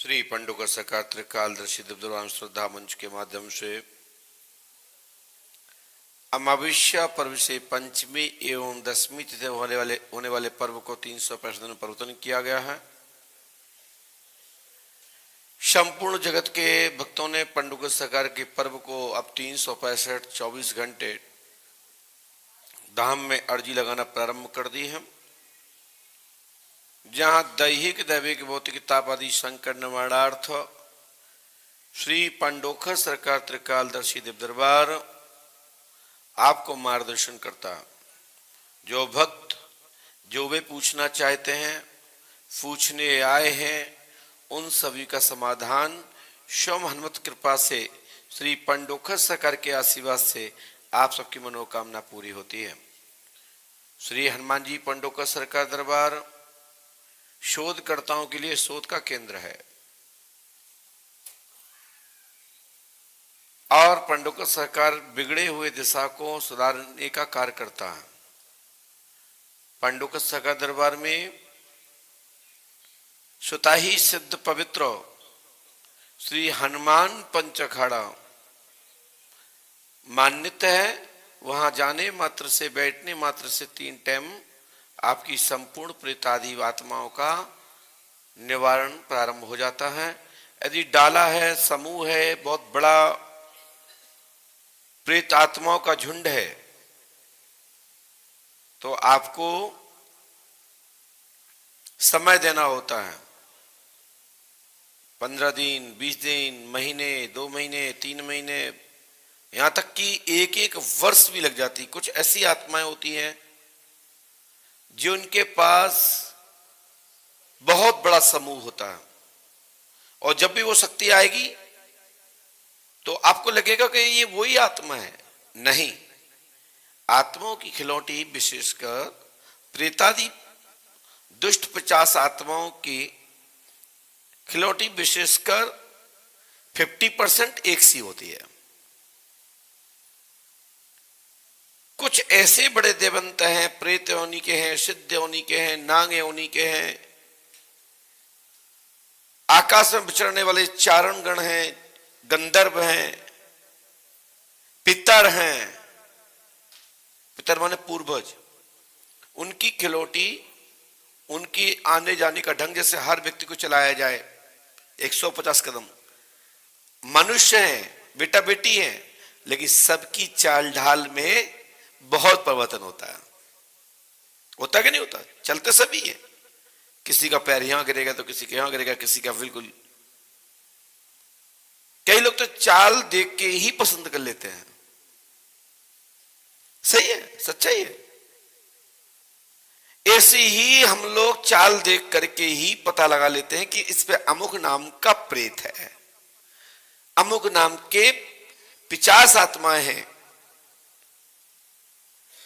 श्री पंडुका सरकार त्रिकालदर्शी दिव्यवान श्रद्धा मंच के माध्यम से अमावस्या पर्व से पंचमी एवं दसवीं तिथि होने वाले पर्व को 365 दिन परिवर्तन किया गया है। संपूर्ण जगत के भक्तों ने पंडुका सरकार के पर्व को अब 365 24 घंटे धाम में अर्जी लगाना प्रारंभ कर दी है, जहां दैहिक दैविक भौतिक ताप आदि संकट निवारणार्थ श्री पंडोखर सरकार त्रिकालदर्शी दिव्य दरबार आपको मार्गदर्शन करता। जो भक्त जो वे पूछना चाहते हैं, पूछने आए हैं, उन सभी का समाधान स्वयं हनुमत कृपा से श्री पंडोखर सरकार के आशीर्वाद से आप सबकी मनोकामना पूरी होती है। श्री हनुमान जी पंडोखर सरकार दरबार शोधकर्ताओं के लिए शोध का केंद्र है और पंडुका सरकार बिगड़े हुए दिशा को सुधारने का कार्य करता है। पंडुका सरकार दरबार में स्वतः ही सिद्ध पवित्र श्री हनुमान पंच अखाड़ा मान्यता है। वहां जाने मात्र से बैठने मात्र से 3 टाइम आपकी संपूर्ण प्रेतादि आत्माओं का निवारण प्रारंभ हो जाता है। यदि डाला है, समूह है, बहुत बड़ा प्रेत आत्माओं का झुंड है, तो आपको समय देना होता है। 15 दिन, 20 दिन, महीने, 2 महीने, 3 महीने, यहां तक कि एक वर्ष भी लग जाती। कुछ ऐसी आत्माएं होती हैं जो उनके पास बहुत बड़ा समूह होता है और जब भी वो शक्ति आएगी तो आपको लगेगा कि ये वही आत्मा है। नहीं, आत्माओं की खिलौटी विशेषकर प्रेतादि दुष्ट 50 आत्माओं की खिलौटी विशेषकर 50% एक सी होती है। कुछ ऐसे बड़े देवंत हैं, प्रेत योनि के हैं, सिद्ध योनि के हैं, नाग योनि के हैं, आकाश में विचरने वाले चारण गण हैं, गंधर्व हैं, पितर हैं। पितर माने पूर्वज। उनकी खिलौटी, उनकी आने जाने का ढंग जैसे हर व्यक्ति को चलाया जाए 150 कदम। मनुष्य हैं, बेटा बेटी हैं, लेकिन सबकी चाल ढाल में बहुत परिवर्तन होता है। होता कि नहीं होता? चलते सभी है, किसी का पैर यहां गिरेगा तो किसी के यहां गिरेगा, किसी का बिल्कुल। कई लोग तो चाल देख के ही पसंद कर लेते हैं। सही है, सच्चाई है। ऐसे ही हम लोग चाल देख करके ही पता लगा लेते हैं कि इस पे अमुक नाम का प्रेत है, अमुक नाम के 50 आत्माएं हैं।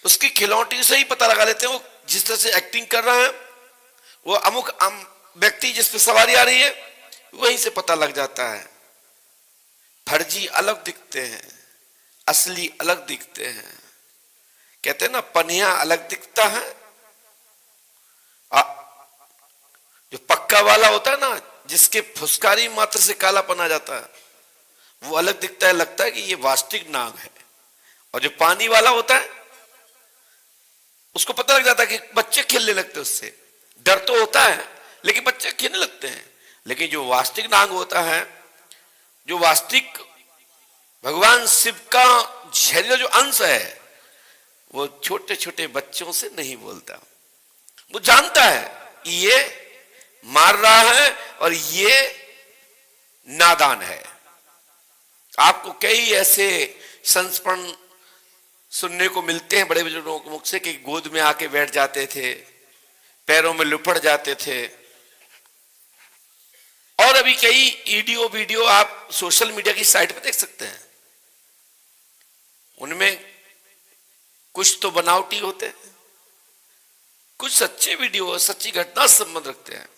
उसकी खिलौटी से ही पता लगा लेते हैं। वो जिस तरह से एक्टिंग कर रहा है, वो अमुक व्यक्ति जिस पे सवारी आ रही है, वहीं से पता लग जाता है। फर्जी अलग दिखते हैं, असली अलग दिखते हैं। कहते हैं ना, पनिया अलग दिखता है, जो पक्का वाला होता है ना, जिसके फुसकारी मात्र से कालापन आ जाता है, वो अलग दिखता है, लगता है कि ये वास्तविक नाग है। और जो पानी वाला होता है, उसको पता लग जाता है कि बच्चे खेलने लगते हैं उससे। डर तो होता है लेकिन बच्चे खेलने लगते हैं। लेकिन जो वास्तविक नाग होता है, जो वास्तविक भगवान शिव का शरीर जो अंश है, वो छोटे छोटे बच्चों से नहीं बोलता। वो जानता है कि ये मार रहा है और ये नादान है। आपको कई ऐसे संस्मरण सुनने को मिलते हैं बड़े बुजुर्गों के मुख से कि गोद में आके बैठ जाते थे, पैरों में लुपट जाते थे। और अभी कई वीडियो आप सोशल मीडिया की साइट पर देख सकते हैं। उनमें कुछ तो बनावटी होते हैं, कुछ सच्चे वीडियो सच्ची घटना से संबंध रखते हैं।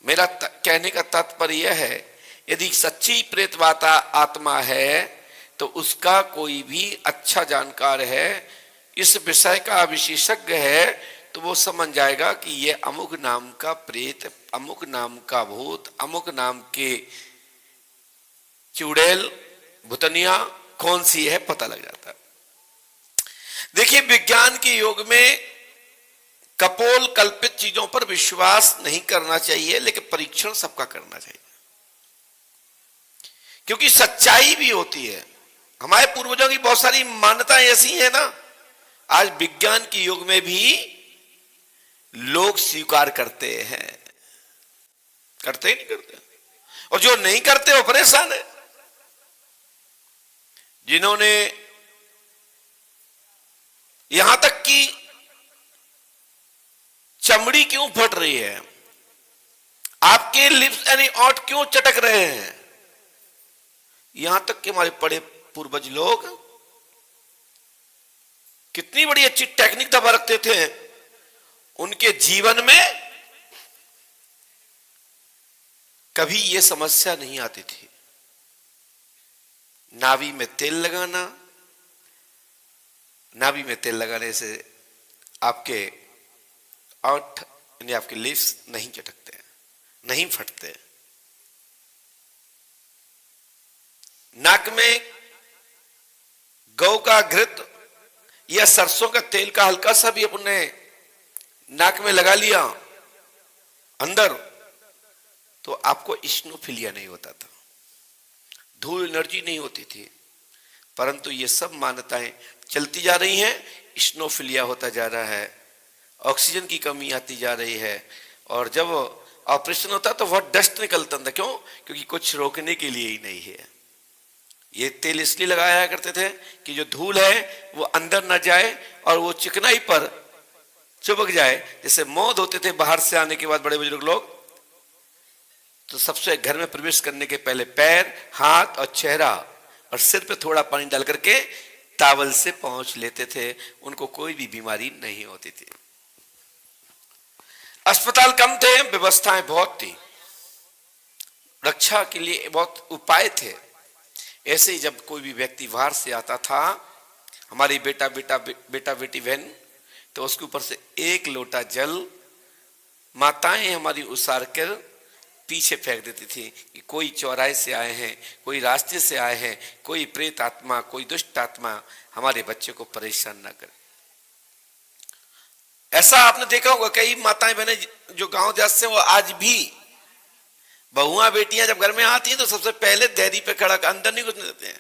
मेरा कहने का तात्पर्य यह है, यदि सच्ची प्रेतवाता आत्मा है तो उसका कोई भी अच्छा जानकार है, इस विषय का विशेषज्ञ है, तो वो समझ जाएगा कि ये अमुक नाम का प्रेत, अमुक नाम का भूत, अमुक नाम के चुड़ैल भूतनिया कौन सी है पता लग जाता है। देखिए, विज्ञान के युग में कपोल कल्पित चीजों पर विश्वास नहीं करना चाहिए, लेकिन परीक्षण सबका करना चाहिए, क्योंकि सच्चाई भी होती है। हमारे पूर्वजों की बहुत सारी मान्यताएं ऐसी हैं ना, आज विज्ञान के युग में भी लोग स्वीकार करते हैं। करते ही नहीं करते, और जो नहीं करते वो परेशान है। जिन्होंने यहां तक कि चमड़ी क्यों फट रही है, आपके लिप्स यानी ओंठ क्यों चटक रहे हैं, यहां तक कि हमारे बड़े पूर्वज लोग कितनी बड़ी अच्छी टेक्निक दबा रखते थे, उनके जीवन में कभी यह समस्या नहीं आती थी। नाभि में तेल लगाना, नाभि में तेल लगाने से आपके ओंठ यानी आपके लिप्स नहीं चटकते, नहीं फटते। नाक में गौ का घृत या सरसों का तेल का हल्का सा भी अपने नाक में लगा लिया अंदर, तो आपको इस्नोफिलिया नहीं होता था, धूल एलर्जी नहीं होती थी। परंतु ये सब मान्यताएं चलती जा रही हैं, इस्नोफिलिया होता जा रहा है, ऑक्सीजन की कमी आती जा रही है, और जब ऑपरेशन होता तो बहुत डस्ट निकलता था। क्यों? क्योंकि कुछ रोकने के लिए ही नहीं है। ये तेल इसलिए लगाया करते थे कि जो धूल है वो अंदर न जाए और वो चिकनाई पर चिपक जाए। जैसे मौत होते थे बाहर से आने के बाद बड़े बुजुर्ग लोग, तो सबसे घर में प्रवेश करने के पहले पैर, हाथ और चेहरा और सिर पे थोड़ा पानी डाल करके टावल से पोंछ लेते थे, उनको कोई भी बीमारी नहीं होती थी। अस्पताल कम थे, व्यवस्थाएं बहुत थी, रक्षा के लिए बहुत उपाय थे। ऐसे ही जब कोई भी व्यक्ति बाहर से आता था, हमारी बेटा बेटी बहन, तो उसके ऊपर से एक लोटा जल माताएं हमारी उसार कर पीछे फेंक देती थी कि कोई चौराहे से आए हैं, कोई रास्ते से आए हैं, कोई प्रेत आत्मा, कोई दुष्ट आत्मा हमारे बच्चे को परेशान ना करे। ऐसा आपने देखा होगा, कई माताएं बहनें जो गांव देहात से, वो आज भी बहुआ बेटियां जब घर में आती हैं तो सबसे पहले देहरी पे खड़ा कर, अंदर नहीं घुसने देते हैं,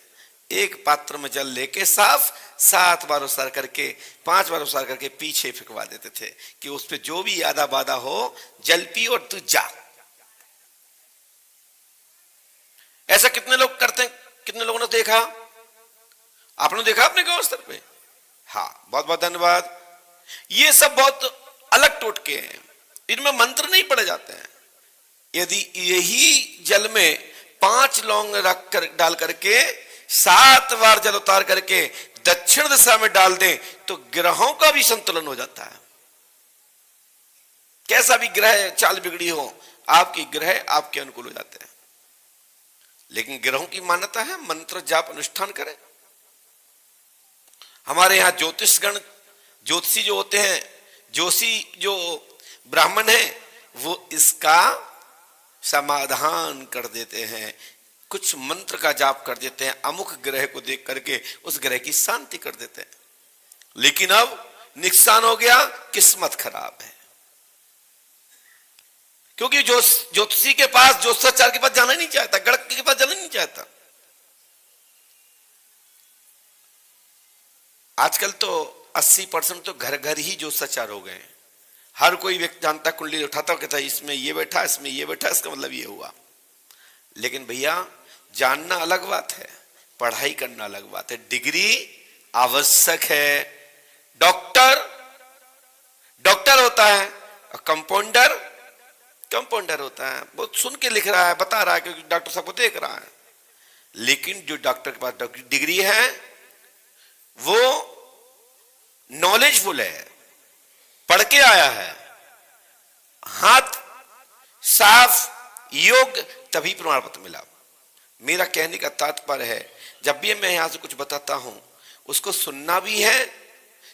एक पात्र में जल लेके साफ 7 बार उसार करके 5 बार उसार करके पीछे फेंकवा देते थे कि उस पे जो भी यादा बादा हो जल पी और तू जा। ऐसा कितने लोग करते हैं, कितने लोगों ने देखा? आपने देखा अपने गांव स्तर पे? हाँ, बहुत बहुत धन्यवाद। ये सब बहुत अलग टोटके हैं, इनमें मंत्र नहीं पढ़े जाते हैं। यदि यही जल में 5 लौंग रख कर डाल करके 7 बार जल उतार करके दक्षिण दिशा में डाल दें तो ग्रहों का भी संतुलन हो जाता है। कैसा भी ग्रह चाल बिगड़ी हो, आपकी ग्रह आपके अनुकूल हो जाते हैं। लेकिन ग्रहों की मान्यता है मंत्र जाप अनुष्ठान करें। हमारे यहां ज्योतिषगण, ज्योतिषी जो होते हैं, जोशी जो ब्राह्मण है, वो इसका समाधान कर देते हैं, कुछ मंत्र का जाप कर देते हैं, अमुक ग्रह को देख करके उस ग्रह की शांति कर देते हैं। लेकिन अब नुकसान हो गया, किस्मत खराब है, क्योंकि जो ज्योतिषी के पास, ज्योतिषाचार्य के पास जाना नहीं चाहता, गणक के पास जाना नहीं चाहता। आजकल तो 80% तो घर घर ही ज्योतिषाचार हो गए। हर कोई व्यक्ति जानता, कुंडली उठाता, कहता इसमें ये बैठा, इसमें ये बैठा, इसका मतलब ये हुआ। लेकिन भैया, जानना अलग बात है, पढ़ाई करना अलग बात है। डिग्री आवश्यक है। डॉक्टर होता है, कंपाउंडर होता है, बहुत सुन के लिख रहा है, बता रहा है, क्योंकि डॉक्टर सबको देख रहा है। लेकिन जो डॉक्टर के पास डिग्री है वो नॉलेजफुल है, पढ़ के आया है, हाथ साफ, योग, तभी प्रमाण पत्र मिला। मेरा कहने का तात्पर्य है, जब भी मैं यहां से कुछ बताता हूं, उसको सुनना भी है,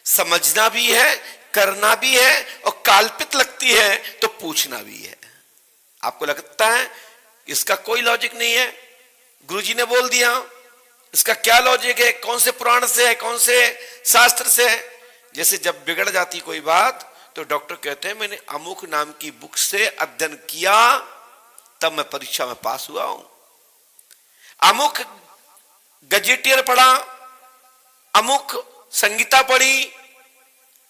समझना भी है, करना भी है, और काल्पित लगती है तो पूछना भी है। आपको लगता है इसका कोई लॉजिक नहीं है, गुरुजी ने बोल दिया, इसका क्या लॉजिक है, कौन से पुराण से है, कौन से शास्त्र से है। जैसे जब बिगड़ जाती कोई बात तो डॉक्टर कहते हैं मैंने अमुक नाम की बुक से अध्ययन किया, तब मैं परीक्षा में पास हुआ हूं, अमुक गजेटियर पढ़ा, अमुक संगीता पढ़ी,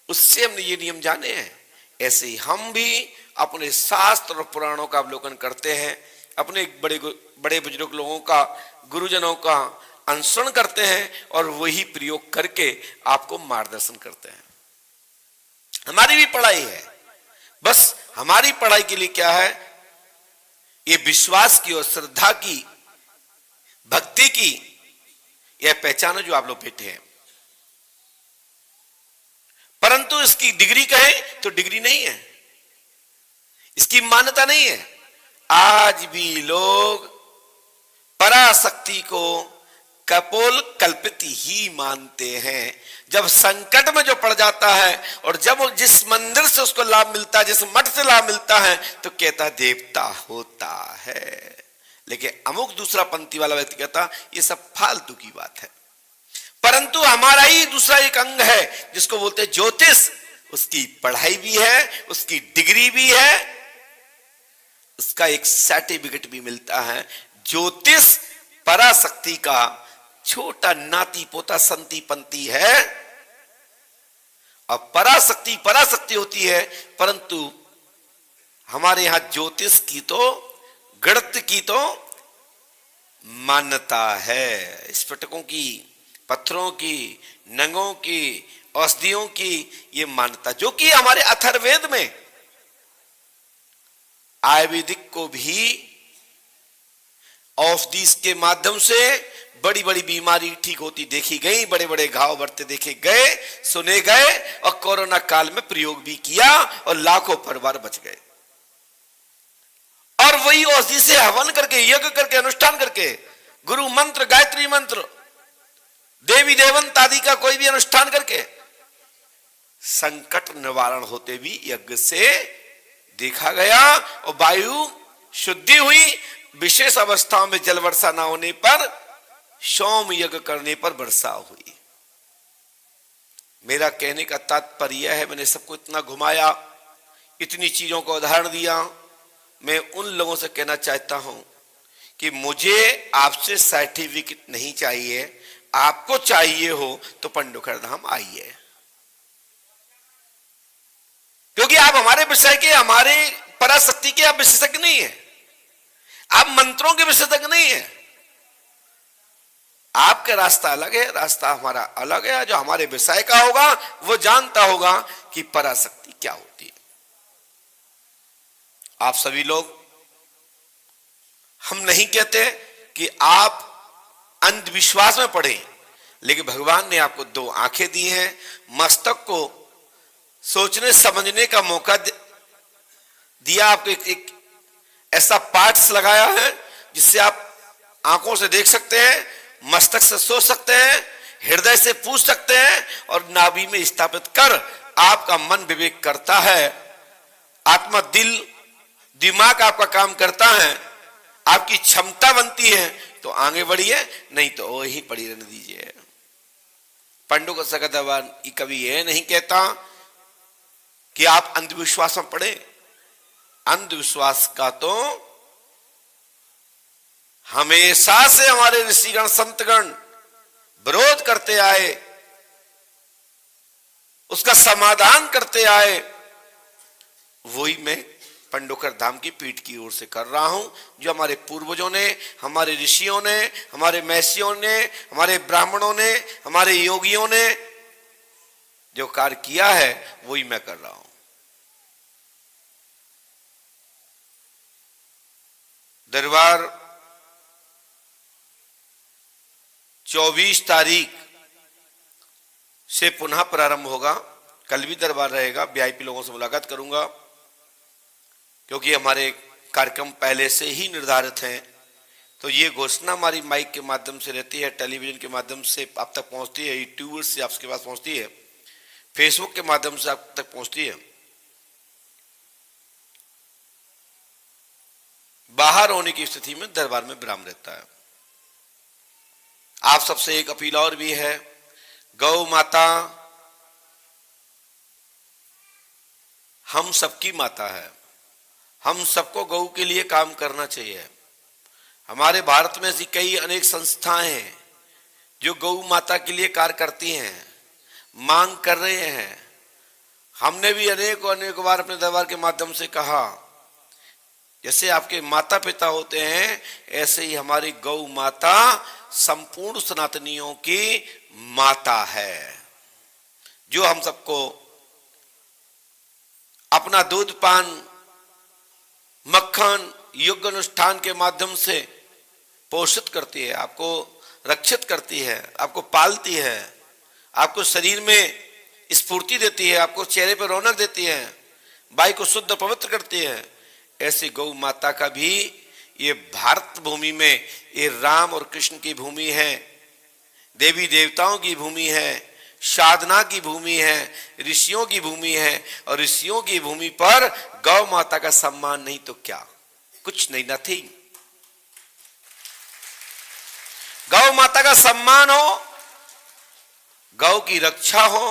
उससे हमने ये नियम जाने हैं। ऐसे ही हम भी अपने शास्त्र और पुराणों का अवलोकन करते हैं, अपने बड़े बड़े बुजुर्ग लोगों का, गुरुजनों का अनुसरण करते हैं और वही प्रयोग करके आपको मार्गदर्शन करते हैं। हमारी भी पढ़ाई है, बस हमारी पढ़ाई के लिए क्या है, ये विश्वास की और श्रद्धा की, भक्ति की, यह पहचानो जो आप लोग बैठे हैं। परंतु इसकी डिग्री कहें तो डिग्री नहीं है, इसकी मान्यता नहीं है। आज भी लोग पराशक्ति को कपोल कल्पित ही मानते हैं। जब संकट में जो पड़ जाता है और जब जिस मंदिर से उसको लाभ मिलता है, जिस मठ से लाभ मिलता है, तो कहता देवता होता है। लेकिन अमुक दूसरा पंथी वाला व्यक्ति कहता ये सब फालतू की बात है। परंतु हमारा ही दूसरा एक अंग है जिसको बोलते हैं ज्योतिष, उसकी पढ़ाई भी है, उसकी डिग्री भी है, उसका एक सर्टिफिकेट भी मिलता है। ज्योतिष पराशक्ति का छोटा नाती पोता संती पंती है, और पराशक्ति पराशक्ति होती है। परंतु हमारे यहां ज्योतिष की तो, गणित की तो मान्यता है, स्फटिकों की, पत्थरों की, नंगों की, औषधियों की ये मान्यता, जो कि हमारे अथर्ववेद में आयुर्वेदिक को भी औषधि के माध्यम से बड़ी बड़ी बीमारी ठीक होती देखी गई, बड़े बड़े घाव बढ़ते देखे गए, सुने गए, और कोरोना काल में प्रयोग भी किया और लाखों परिवार बच गए। और वही औषधि से हवन करके, यज्ञ करके, अनुष्ठान करके, गुरु मंत्र, गायत्री मंत्र, देवी देवंत आदि का कोई भी अनुष्ठान करके संकट निवारण होते भी यज्ञ से देखा गया। और वायु शुद्धि हुई, विशेष अवस्थाओं में जल वर्षा न होने पर, सोम यज्ञ करने पर वर्षा हुई। मेरा कहने का तात्पर्य है, मैंने सबको इतना घुमाया, इतनी चीजों का उदाहरण दिया, मैं उन लोगों से कहना चाहता हूं कि मुझे आपसे सर्टिफिकेट नहीं चाहिए, आपको चाहिए हो तो पंडुखर धाम आइए, क्योंकि आप हमारे विषय के, हमारे पराशक्ति के आप विशेषज्ञ नहीं है, आप मंत्रों के विशेषज्ञ नहीं है। आपका रास्ता अलग है, रास्ता हमारा अलग है। जो हमारे विषय का होगा वो जानता होगा कि पराशक्ति क्या होती है। आप सभी लोग, हम नहीं कहते कि आप अंधविश्वास में पड़े, लेकिन भगवान ने आपको दो आंखें दी हैं, मस्तक को सोचने समझने का मौका दिया, आपको एक ऐसा पार्ट्स लगाया है जिससे आप आंखों से देख सकते हैं, मस्तक से सोच सकते हैं, हृदय से पूछ सकते हैं, और नाभि में स्थापित कर आपका मन विवेक करता है, आत्मा दिल दिमाग आपका काम करता है, आपकी क्षमता बनती है तो आगे बढ़िए, नहीं तो वही पड़ी रहने दीजिए। पंडु का सकतवान कभी यह नहीं कहता कि आप अंधविश्वास में पड़े। अंधविश्वास का तो हमेशा से हमारे ऋषिगण संतगण विरोध करते आए, उसका समाधान करते आए। वही मैं पंडुखर धाम की पीठ की ओर से कर रहा हूं, जो हमारे पूर्वजों ने, हमारे ऋषियों ने, हमारे महर्षियों ने, हमारे ब्राह्मणों ने, हमारे योगियों ने जो कार्य किया है वही मैं कर रहा हूं। दरबार 24 तारीख से पुनः प्रारंभ होगा। कल भी दरबार रहेगा, वीआईपी लोगों से मुलाकात करूंगा, क्योंकि हमारे कार्यक्रम पहले से ही निर्धारित हैं। तो ये घोषणा हमारी माइक के माध्यम से रहती है, टेलीविजन के माध्यम से आप तक पहुंचती है, यूट्यूब से आपके पास पहुंचती है। फेसबुक के माध्यम से आप तक पहुंचती है। बाहर होने की स्थिति में दरबार में विराम रहता है। आप सबसे एक अपील और भी है, गौ माता हम सबकी माता है, हम सबको गौ के लिए काम करना चाहिए। हमारे भारत में ऐसी कई अनेक संस्थाएं हैं जो गौ माता के लिए कार्य करती हैं, मांग कर रहे हैं। हमने भी अनेक बार अपने दरबार के माध्यम से कहा, जैसे आपके माता पिता होते हैं ऐसे ही हमारी गौ माता संपूर्ण सनातनियों की माता है, जो हम सबको अपना दूध पान मक्खन युग अनुष्ठान के माध्यम से पोषित करती है, आपको रक्षित करती है, आपको पालती है, आपको शरीर में स्फूर्ति देती है, आपको चेहरे पर रौनक देती है, वायु को शुद्ध पवित्र करती है। ऐसी गौ माता का भी ये भारत भूमि में, ये राम और कृष्ण की भूमि है, देवी देवताओं की भूमि है, साधना की भूमि है, ऋषियों की भूमि है। और ऋषियों की भूमि पर गौ माता का सम्मान नहीं तो क्या, कुछ नहीं, नथिंग। गौ माता का सम्मान हो, गौ की रक्षा हो,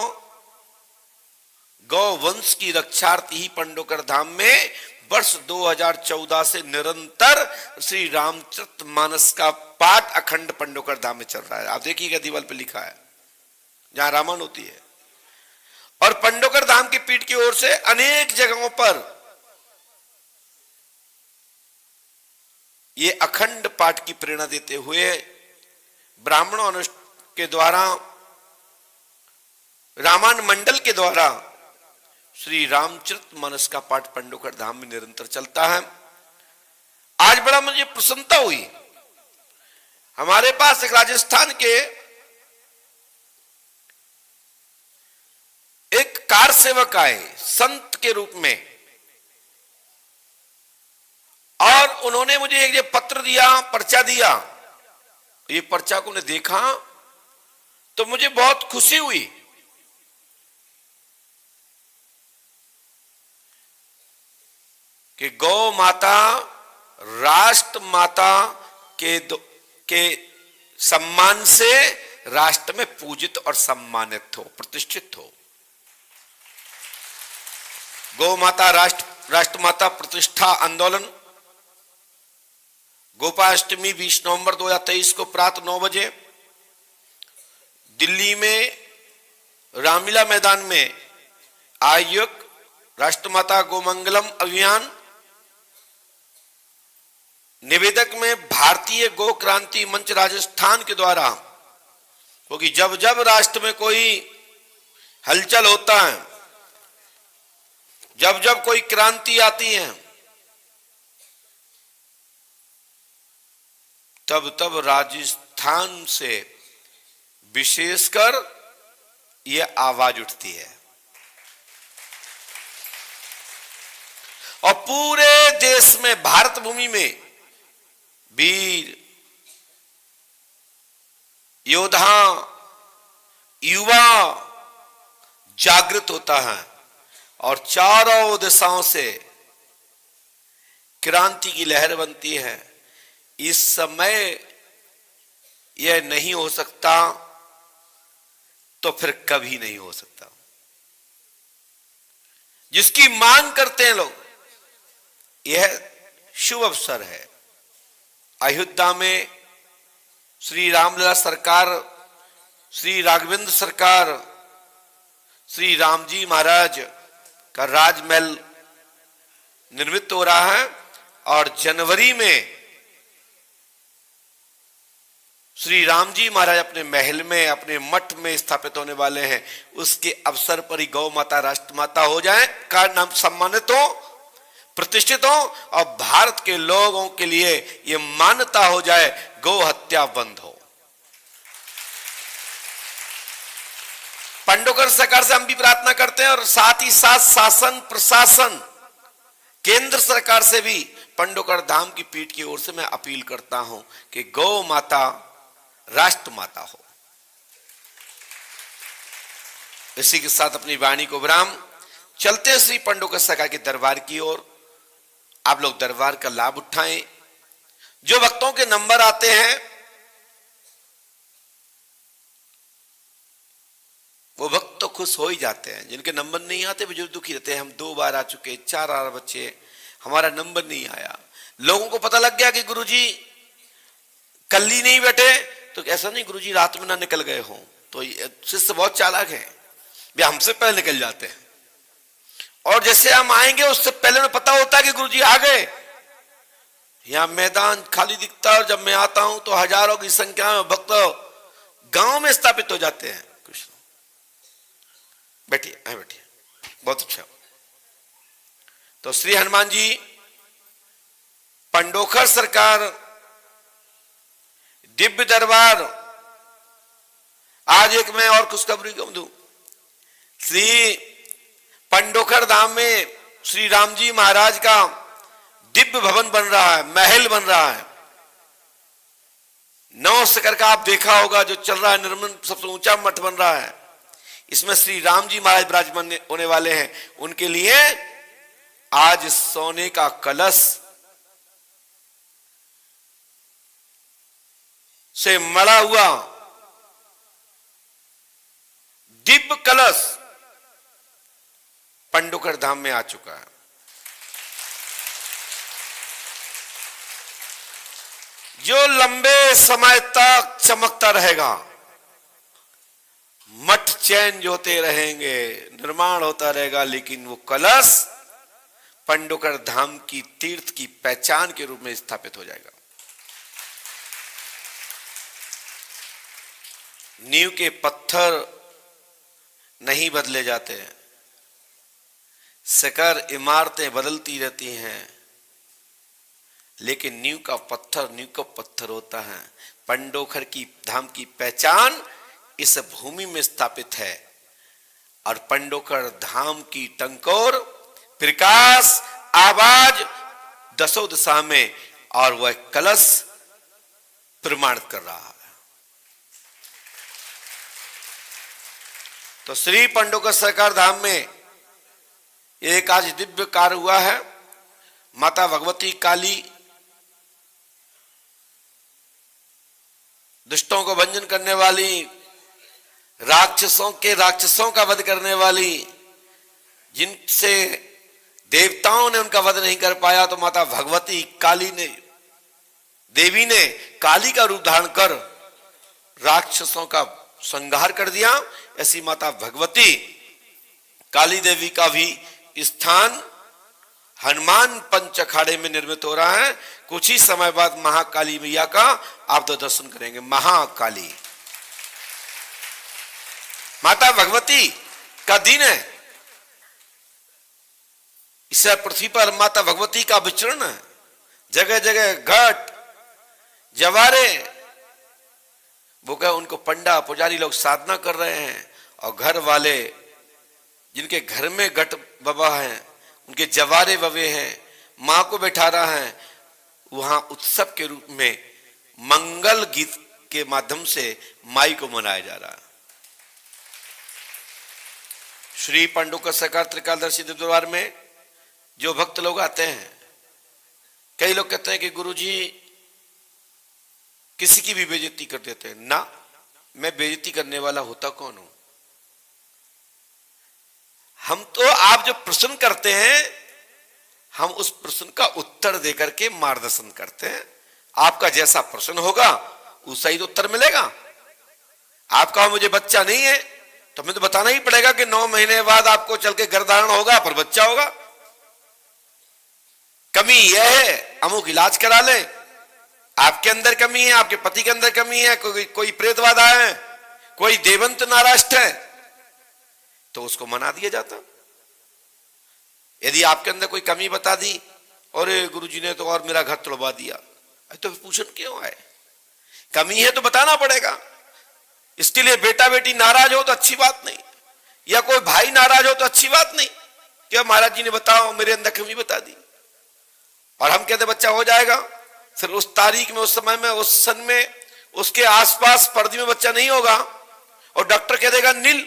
गौ वंश की रक्षार्थी ही पंडोकर धाम में वर्ष 2014 से निरंतर श्री रामचरितमानस का पाठ अखंड पंडोकर धाम में चल रहा है। आप देखिएगा दीवार पे लिखा है, जहां रामायण होती है। और पंडोकर धाम की पीठ की ओर से अनेक जगहों पर ये अखंड पाठ की प्रेरणा देते हुए ब्राह्मणों के द्वारा, रामायण मंडल के द्वारा श्री रामचरितमानस का पाठ पंडोकर धाम में निरंतर चलता है। आज बड़ा मुझे प्रसन्नता हुई, हमारे पास एक राजस्थान के एक कार सेवक आए संत के रूप में, और उन्होंने मुझे एक ये पत्र दिया, पर्चा दिया। ये पर्चा को उन्हें देखा तो मुझे बहुत खुशी हुई कि गौ माता राष्ट्र माता के सम्मान से राष्ट्र में पूजित और सम्मानित हो, प्रतिष्ठित हो। गौ माता राष्ट्र माता प्रतिष्ठा आंदोलन गोपाष्टमी 20 नवंबर 2023 को प्रातः 9 बजे दिल्ली में रामलीला मैदान में आयोजक राष्ट्रमाता गोमंगलम अभियान, निवेदक में भारतीय गौ क्रांति मंच राजस्थान के द्वारा, क्योंकि जब जब राष्ट्र में कोई हलचल होता है, जब जब कोई क्रांति आती है, तब तब राजस्थान से विशेषकर यह आवाज उठती है। और पूरे देश में, भारत भूमि में वीर योद्धा युवा जागृत होता है और चारों दिशाओं से क्रांति की लहर बनती है। इस समय यह नहीं हो सकता तो फिर कभी नहीं हो सकता। जिसकी मांग करते हैं लोग, यह शुभ अवसर है। अयोध्या में श्री रामलला सरकार, श्री राघवेंद्र सरकार, श्री रामजी महाराज का राजमहल निर्मित हो रहा है और जनवरी में श्री रामजी महाराज अपने महल में, अपने मठ में स्थापित होने वाले हैं। उसके अवसर पर ही गौ माता राष्ट्रमाता हो जाए, का नाम सम्मानित हो, प्रतिष्ठित हो और भारत के लोगों के लिए यह मान्यता हो जाए, गौ हत्या बंद हो। पंडोकर सरकार से हम भी प्रार्थना करते हैं और साथ ही साथ शासन प्रशासन केंद्र सरकार से भी पंडोकर धाम की पीठ की ओर से मैं अपील करता हूं कि गौ माता राष्ट्र माता हो। इसी के साथ अपनी वाणी को विराम, चलते हैं श्री पंडोकर सरकार के दरबार की ओर। आप लोग दरबार का लाभ उठाएं। जो भक्तों के नंबर आते हैं वो भक्त तो खुश हो ही जाते हैं, जिनके नंबर नहीं आते वो जरूर दुखी रहते हैं। हम 2 बार आ चुके, 4 बार बच्चे, हमारा नंबर नहीं आया। लोगों को पता लग गया कि गुरुजी कल ही नहीं बैठे, तो ऐसा नहीं गुरुजी रात में ना निकल गए हों, तो शिष्य बहुत चालाक है, वे हमसे पहले निकल जाते हैं। और जैसे हम आएंगे उससे पहले उन्हें पता होता है कि गुरुजी आ गए। यहां मैदान खाली दिखता है और जब मैं आता हूं तो हजारों की संख्या में भक्त गांव में स्थापित हो जाते हैं। कृष्ण बैठिए, बैठिए, बहुत अच्छा। तो श्री हनुमान जी पंडोखर सरकार दिव्य दरबार, आज एक मैं और खुशखबरी कह दूं। श्री पंडोखर धाम में श्री राम जी महाराज का दिव्य भवन बन रहा है, महल बन रहा है। 9 शिखर का आप देखा होगा जो चल रहा है, निर्मल सबसे ऊंचा मठ बन रहा है। इसमें श्री राम जी महाराज विराजमान होने वाले हैं। उनके लिए आज सोने का कलश से मड़ा हुआ दिव्य कलश पंडोकर धाम में आ चुका है। जो लंबे समय तक चमकता रहेगा, मठ चेंज होते रहेंगे, निर्माण होता रहेगा, लेकिन वो कलश पंडोकर धाम की तीर्थ की पहचान के रूप में स्थापित हो जाएगा। नींव के पत्थर नहीं बदले जाते हैं, शिखर इमारतें बदलती रहती हैं, लेकिन नींव का पत्थर होता है। पंडोखर की धाम की पहचान इस भूमि में स्थापित है। और पंडोखर धाम की टंकोर प्रकाश आवाज दसों दिशा में, और वह कलश प्रमाणित कर रहा है। तो श्री पंडोकर सरकार धाम में एक आज दिव्य कार्य हुआ है। माता भगवती काली दुष्टों को भंजन करने वाली, राक्षसों का वध करने वाली, जिनसे देवताओं ने उनका वध नहीं कर पाया, तो माता भगवती देवी ने काली का रूप धारण कर राक्षसों का संहार कर दिया। ऐसी माता भगवती काली देवी का भी स्थान हनुमान पंच अखाड़े में निर्मित हो रहा है। कुछ ही समय बाद महाकाली मैया का आप तो दर्शन करेंगे। महाकाली माता भगवती का दिन है। इस पृथ्वी पर माता भगवती का विचरण है। जगह जगह घट जवारे, वो कहे उनको पंडा पुजारी लोग साधना कर रहे हैं, और घर वाले जिनके घर में घट बाबा हैं उनके जवारे बवे हैं, मां को बैठा रहा है। वहां उत्सव के रूप में मंगल गीत के माध्यम से माई को मनाया जा रहा है। श्री पंडोकर सरकार त्रिकालदर्शी दरबार में जो भक्त लोग आते हैं, कई लोग कहते हैं कि गुरुजी किसी की भी बेइज्जती कर देते हैं। ना, मैं बेइज्जती करने वाला होता कौन हूं? हम तो आप जो प्रश्न करते हैं, हम उस प्रश्न का उत्तर देकर के मार्गदर्शन करते हैं। आपका जैसा प्रश्न होगा उसका ही तो उत्तर मिलेगा। आप कहो मुझे बच्चा नहीं है, तो हमें तो बताना ही पड़ेगा कि 9 महीने बाद आपको चल के गर्भधारण होगा, पर बच्चा होगा। कमी यह है, अमुक इलाज करा ले। आपके अंदर कमी है, आपके पति के अंदर कमी है, कोई प्रेतवाद आया है, कोई देवंत नाराष्ट है, तो उसको मना दिया जाता। यदि आपके अंदर कोई कमी बता दी, और गुरुजी ने तो और मेरा घर तोड़वा दिया, तो पूछन क्यों आए? कमी है तो बताना पड़ेगा। इसके लिए बेटा बेटी नाराज हो तो अच्छी बात नहीं, या कोई भाई नाराज हो तो अच्छी बात नहीं कि महाराज जी ने बताओ मेरे अंदर कमी बता दी, और हम कहते बच्चा हो जाएगा। फिर उस तारीख में, उस समय में, उस सन में, उसके आसपास पर्दे में बच्चा नहीं होगा, और डॉक्टर कह देगा नील,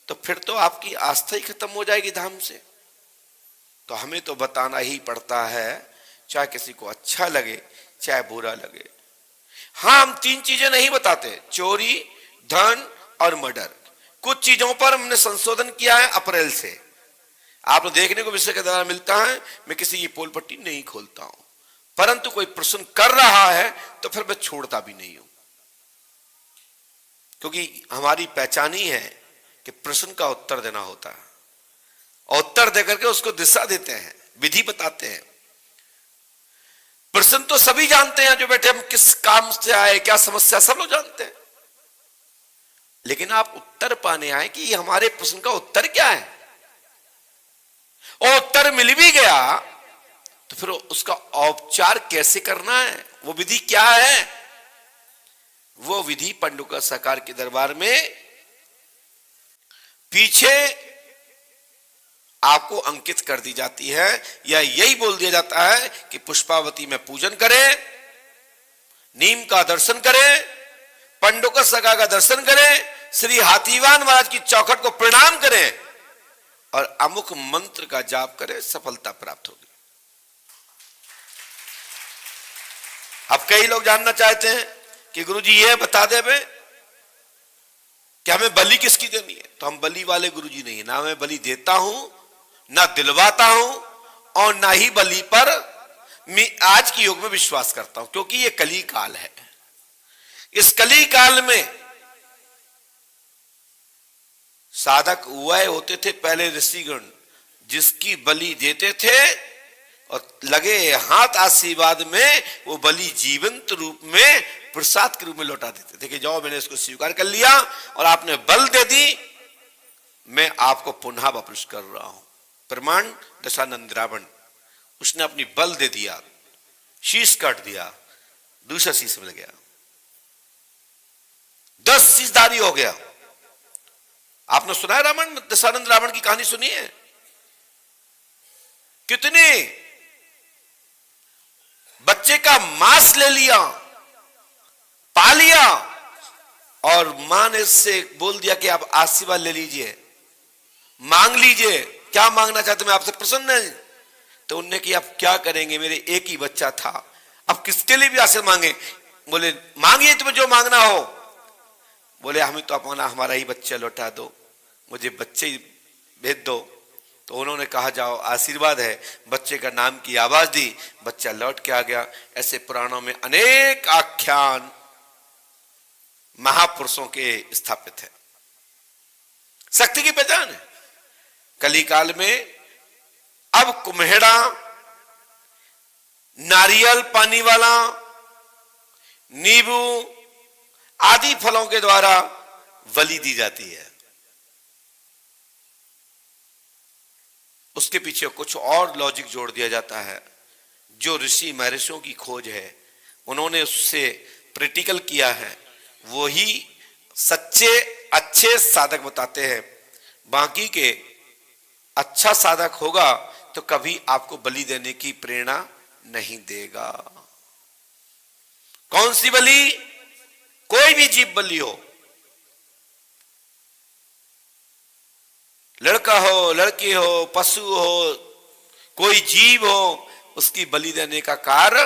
तो फिर तो आपकी आस्था ही खत्म हो जाएगी धाम से। तो हमें तो बताना ही पड़ता है, चाहे किसी को अच्छा लगे चाहे बुरा लगे। हाँ, हम 3 चीजें नहीं बताते, चोरी, धन और मर्डर। कुछ चीजों पर हमने संशोधन किया है अप्रैल से, आपको देखने को विषय के द्वारा मिलता है। मैं किसी की पोल पट्टी नहीं खोलता हूं, परंतु कोई प्रश्न कर रहा है तो फिर मैं छोड़ता भी नहीं हूं, क्योंकि हमारी पहचान ही है कि प्रश्न का उत्तर देना होता है, और उत्तर देकर के उसको दिशा देते हैं, विधि बताते हैं। प्रश्न तो सभी जानते हैं जो बैठे, हम किस काम से आए, क्या समस्या, सब लोग जानते हैं, लेकिन आप उत्तर पाने आए कि ये हमारे प्रश्न का उत्तर क्या है, और उत्तर मिल भी गया तो फिर उसका औपचार कैसे करना है, वो विधि क्या है, वो विधि पंडुका सरकार के दरबार में पीछे आपको अंकित कर दी जाती है, या यही बोल दिया जाता है कि पुष्पावती में पूजन करें, नीम का दर्शन करें, पंडुका सरकार का दर्शन करें, श्री हाथीवान महाराज की चौखट को प्रणाम करें और अमुक मंत्र का जाप करें, सफलता प्राप्त होगी। अब कई लोग जानना चाहते हैं कि गुरुजी ये बता दे बे कि हमें बलि किसकी देनी है। तो हम बलि वाले गुरुजी नहीं है, ना मैं बलि देता हूं, ना दिलवाता हूं, और ना ही बलि पर मैं आज के युग में विश्वास करता हूं, क्योंकि ये कली काल है। इस कली काल में साधक वह होते थे पहले ऋषिगण, जिसकी बलि देते थे और लगे हाथ आशीर्वाद में वो बलि जीवंत रूप में प्रसाद के रूप में लौटा देते थे कि जाओ मैंने इसको स्वीकार कर लिया और आपने बल दे दी, मैं आपको पुनः वापस कर रहा हूं। प्रमाण दशानंद रावण, उसने अपनी बल दे दिया, शीश काट दिया, दूसरा शीश मिल गया, 10 शीशधारी हो गया। आपने सुना है रावण, दशानंद रावण की कहानी सुनी है? कितने बच्चे का मांस ले लिया, पा लिया, और मां ने इससे बोल दिया कि आप आशीर्वाद ले लीजिए, मांग लीजिए, क्या मांगना चाहते, मैं आपसे प्रसन्न है। तो उनने कि आप क्या करेंगे, मेरे एक ही बच्चा था, अब किसके लिए भी आशीर्वाद मांगे। बोले मांगिए तुम्हें जो मांगना हो। बोले हमें तो अपना हमारा ही बच्चा लौटा दो, मुझे बच्चे ही भेज दो। तो उन्होंने कहा जाओ आशीर्वाद है, बच्चे का नाम की आवाज दी, बच्चा लौट के आ गया। ऐसे पुराणों में अनेक आख्यान महापुरुषों के स्थापित है, शक्ति की पहचान है। कली काल में अब कुम्हेड़ा, नारियल पानी वाला, नींबू आदि फलों के द्वारा बलि दी जाती है। उसके पीछे कुछ और लॉजिक जोड़ दिया जाता है, जो ऋषि महर्षियों की खोज है, उन्होंने उससे प्रैक्टिकल किया है, वो ही सच्चे अच्छे साधक बताते हैं। बाकी के अच्छा साधक होगा तो कभी आपको बलि देने की प्रेरणा नहीं देगा। कौन सी बलि? कोई भी जीव बलि हो, लड़का हो, लड़की हो, पशु हो, कोई जीव हो, उसकी बलि देने का कार्य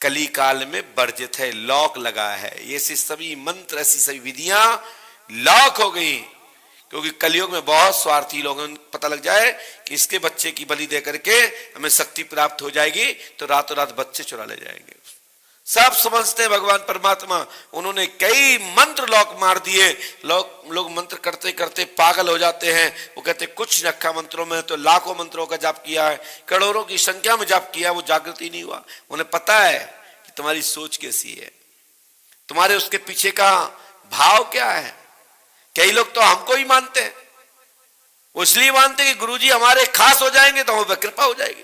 कली काल में वर्जित है, लॉक लगा है। ये सभी मंत्र, ऐसी सभी विधियां लॉक हो गई, क्योंकि कलयुग में बहुत स्वार्थी लोगों को पता लग जाए कि इसके बच्चे की बलि दे करके हमें शक्ति प्राप्त हो जाएगी, तो रातों रात बच्चे चुरा ले जाएंगे। सब समझते हैं भगवान परमात्मा, उन्होंने कई मंत्र लॉक मार दिए। लोग मंत्र करते करते पागल हो जाते हैं। वो कहते कुछ रखा मंत्रों में, तो लाखों मंत्रों का जाप किया है, करोड़ों की संख्या में जाप किया, वो जागृति नहीं हुआ। उन्हें पता है कि तुम्हारी सोच कैसी है, तुम्हारे उसके पीछे का भाव क्या है। कई लोग तो हमको ही मानते हैं, वो इसलिए मानते हैं कि गुरुजी हमारे खास हो जाएंगे तो हमें कृपा हो जाएगी।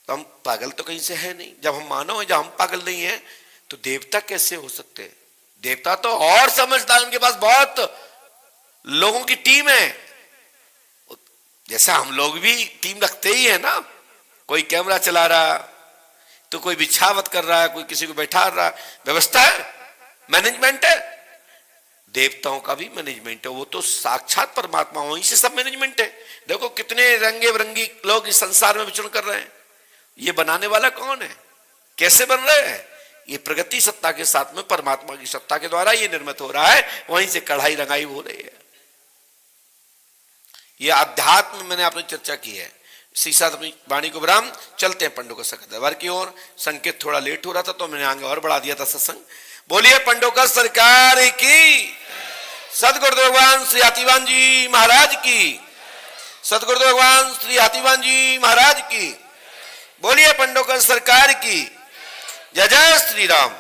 तो हम पागल तो कहीं से है नहीं। जब हम मानो है, जब हम पागल नहीं है, तो देवता कैसे हो सकते हैं? देवता तो और समझदार, उनके पास बहुत लोगों की टीम है। जैसा हम लोग भी टीम रखते ही है ना, कोई कैमरा चला रहा, तो कोई बिछावत कर रहा है, कोई किसी को बैठा रहा, व्यवस्था है, मैनेजमेंट है। देवताओं का भी मैनेजमेंट है, वो तो साक्षात परमात्मा, वहीं से सब मैनेजमेंट है। देखो कितने रंगे बिरंगी लोग इस संसार में विचरण कर रहे हैं, ये बनाने वाला कौन है, कैसे बन रहे हैं? ये प्रगति सत्ता के साथ में परमात्मा की सत्ता के द्वारा ये निर्मित हो रहा है, वहीं से कढ़ाई रंगाई हो रही है। ये अध्यात्म मैंने आपने चर्चा की है। इसी साथ अपनी वाणी को विराम, चलते हैं पंडोकर सरकार की ओर। संकेत थोड़ा लेट हो रहा था तो मैंने आगे और बढ़ा दिया था सत्संग। बोलिए पंडोकर सरकार की, सदगुरुदेव भगवान श्री हाथीवान जी महाराज की, सदगुरुदेव भगवान श्री हाथीवान जी महाराज की। बोलिए पंडोकर सरकार की, जय जय श्री राम।